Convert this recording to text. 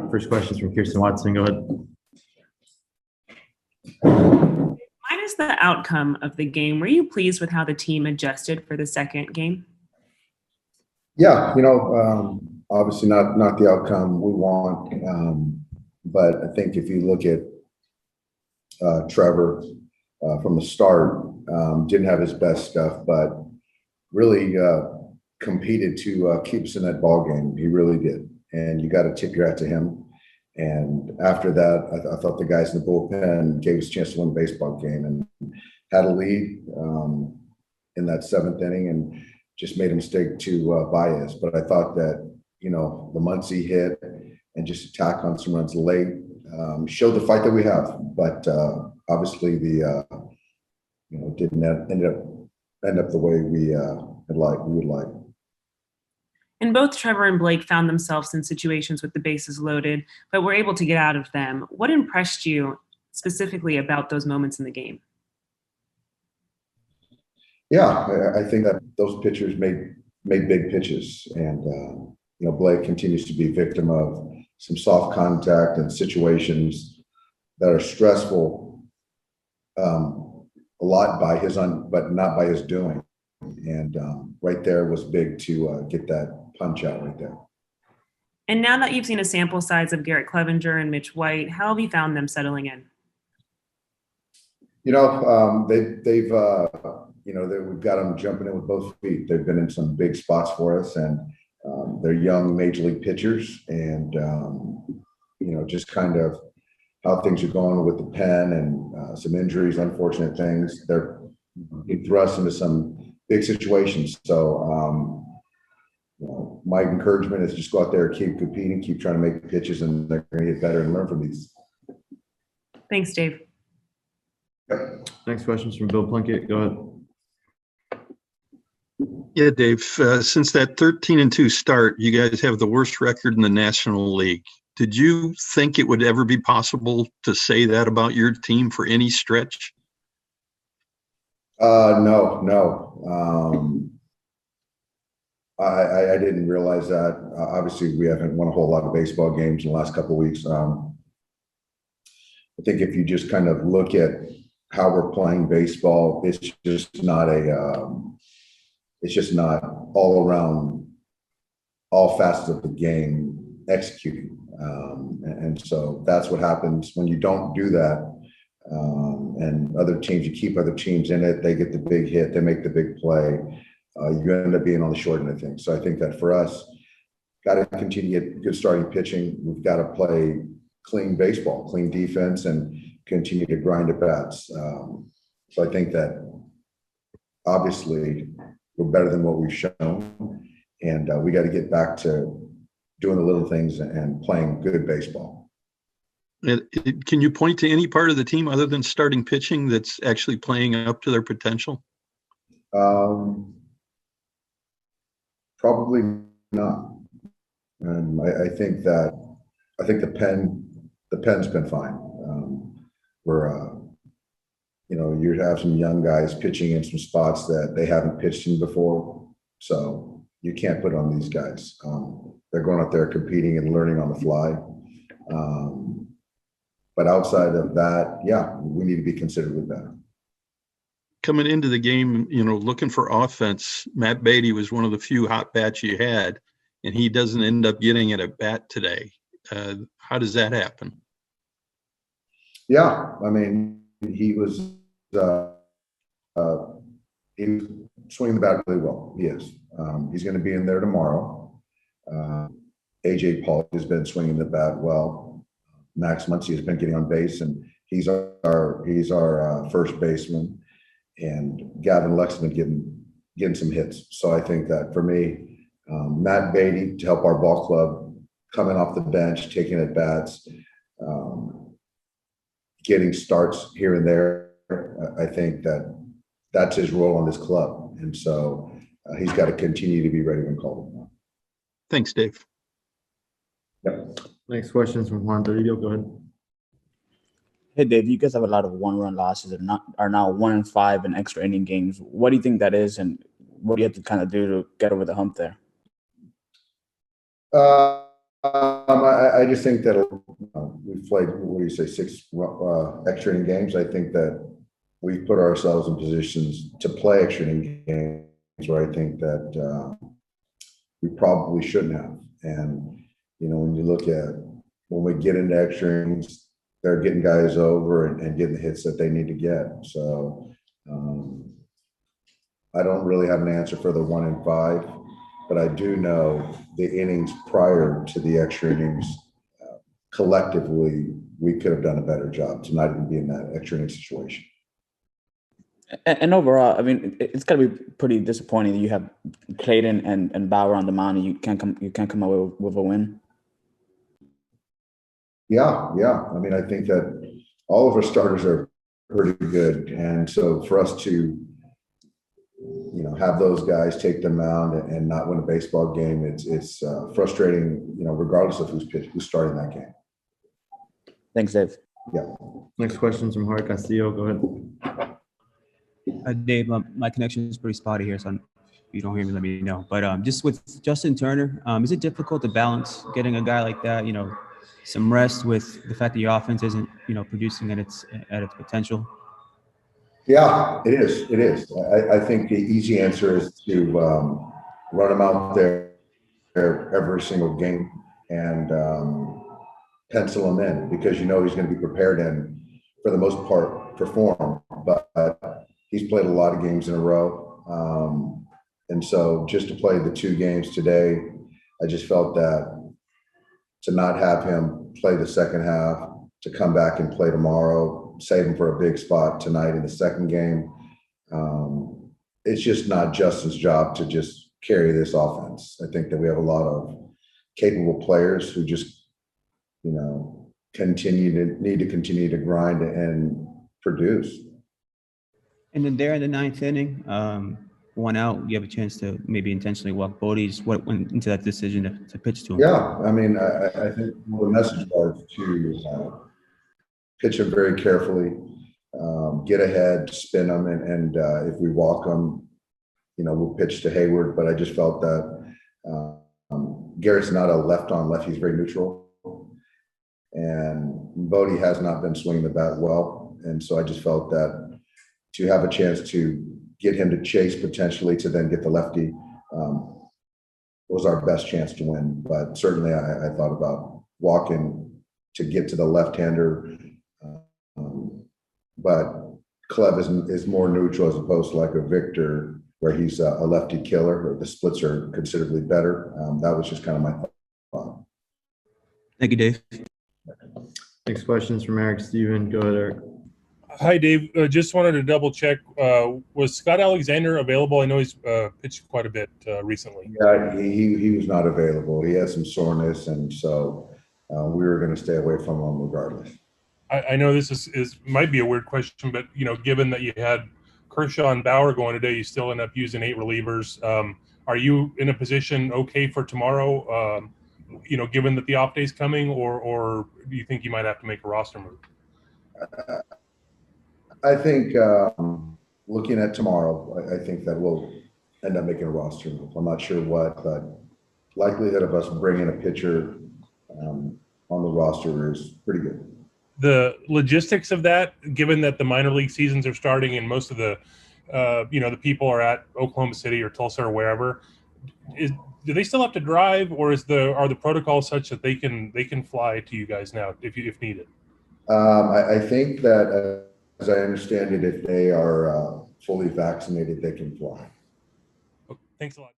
First question is from Kirsten Watson. Go ahead. Minus the outcome of the game, were you pleased with how the team adjusted for the second game? Yeah, obviously not the outcome we want, but I think if you look at Trevor from the start, didn't have his best stuff, but really competed to keep us in that ball game. He really did, and you got to tip your hat to him. And after that, I thought the guys in the bullpen gave us a chance to win the baseball game and had a lead in that seventh inning and just made a mistake to Baez. But I thought that, the Muncy hit and just attack on some runs late showed the fight that we have. But obviously didn't end up the way we would like. And both Trevor and Blake found themselves in situations with the bases loaded, but were able to get out of them. What impressed you specifically about those moments in the game? Yeah, I think that those pitchers made big pitches, and Blake continues to be a victim of some soft contact and situations that are stressful, a lot by but not by his doing. And right there was big to get that punch out right there. And now that you've seen a sample size of Garrett Clevenger and Mitch White, how have you found them settling in? They've we've got them jumping in with both feet. They've been in some big spots for us, and they're young major league pitchers, and just kind of how things are going with the pen and some injuries, unfortunate things. They're being thrust into some big situations. So my encouragement is just go out there, keep competing, keep trying to make pitches, and they're going to get better and learn from these. Thanks, Dave. Yep. Next question is from Bill Plunkett. Go ahead. Yeah, Dave, since that 13-2 start, you guys have the worst record in the National League. Did you think it would ever be possible to say that about your team for any stretch? No. I didn't realize that. Obviously, we haven't won a whole lot of baseball games in the last couple of weeks. I think if you just kind of look at how we're playing baseball, it's just not all around, all facets of the game executing. And so that's what happens when you don't do that. And other teams, you keep other teams in it, they get the big hit, they make the big play. You end up being on the short end of things. So I think that for us, got to continue to get good starting pitching. We've got to play clean baseball, clean defense, and continue to grind at bats. So I think that obviously we're better than what we've shown, and we got to get back to doing the little things and playing good baseball. Can you point to any part of the team other than starting pitching that's actually playing up to their potential? Probably not. And I think the pen's been fine. You have some young guys pitching in some spots that they haven't pitched in before. So you can't put on these guys. They're going out there competing and learning on the fly. But outside of that, yeah, we need to be considerably better. Coming into the game, looking for offense, Matt Beaty was one of the few hot bats you had, and he doesn't end up getting at a bat today. How does that happen? Yeah, I mean, he was swinging the bat really well. He is. He's going to be in there tomorrow. AJ Paul has been swinging the bat well. Max Muncy has been getting on base, and he's our first baseman. And Gavin Lux has been getting some hits. So I think that for me, Matt Beaty to help our ball club, coming off the bench, taking at bats, getting starts here and there. I think that's his role on this club. And so he's got to continue to be ready when called upon. Thanks, Dave. Yep. Next question is from Juan Torrio. Go ahead. Hey, Dave, you guys have a lot of one-run losses and are now 1-5 in extra inning games. What do you think that is, and what do you have to kind of do to get over the hump there? I I just think that we've played, what do you say, 6 extra inning games. I think that we've put ourselves in positions to play extra inning games where I think that we probably shouldn't have. And, when you look at when we get into extra innings, they're getting guys over and getting the hits that they need to get. So I don't really have an answer for the 1 and 5, but I do know the innings prior to the extra innings, collectively, we could have done a better job to not even be in that extra inning situation. And overall, I mean, it's got to be pretty disappointing that you have Clayton and Bauer on the mound and you can't come away with a win. Yeah. I mean, I think that all of our starters are pretty good, and so for us to, have those guys take the mound and not win a baseball game, it's frustrating, regardless of who's starting that game. Thanks, Dave. Yeah. Next question's from Hart Castillo. Go ahead. Dave, my connection is pretty spotty here, so if you don't hear me, let me know. But just with Justin Turner, is it difficult to balance getting a guy like that, some rest with the fact that your offense isn't, producing at its potential? Yeah, it is. It is. I think the easy answer is to run him out there every single game and pencil him in, because he's going to be prepared and, for the most part, perform. But he's played a lot of games in a row. And so just to play the 2 games today, I just felt that to not have him play the second half, to come back and play tomorrow, save him for a big spot tonight in the second game, it's just not Justin's job to just carry this offense. I think that we have a lot of capable players who just, need to continue to grind and produce. And then there in the 9th inning, 1 out, you have a chance to maybe intentionally walk Bodie. Just what went into that decision to pitch to him? Yeah, I mean, I think the message was to pitch him very carefully, get ahead, spin him, and if we walk him, we'll pitch to Hayward. But I just felt that Garrett's not a left-on left; he's very neutral, and Bodie has not been swinging the bat well, and so I just felt that to have a chance to get him to chase potentially to then get the lefty was our best chance to win. But certainly I thought about walking to get to the left-hander. But Clev is more neutral as opposed to like a Victor, where he's a lefty killer, or the splits are considerably better. That was just kind of my thought. Thank you, Dave. Next question's from Eric Steven. Go ahead, Eric. Hi, Dave. Just wanted to double check. Was Scott Alexander available? I know he's pitched quite a bit recently. Yeah, he was not available. He had some soreness, and so we were going to stay away from him regardless. I know this is might be a weird question, but given that you had Kershaw and Bauer going today, you still end up using 8 relievers. Are you in a position okay for tomorrow? Given that the off day's coming, or do you think you might have to make a roster move? I think looking at tomorrow, I think that we'll end up making a roster move. I'm not sure what, but likelihood of us bringing a pitcher on the roster is pretty good. The logistics of that, given that the minor league seasons are starting and most of the, the people are at Oklahoma City or Tulsa or wherever, do they still have to drive, or are the protocols such that they can fly to you guys now if needed? I think that, as I understand it, if they are fully vaccinated, they can fly. Thanks a lot.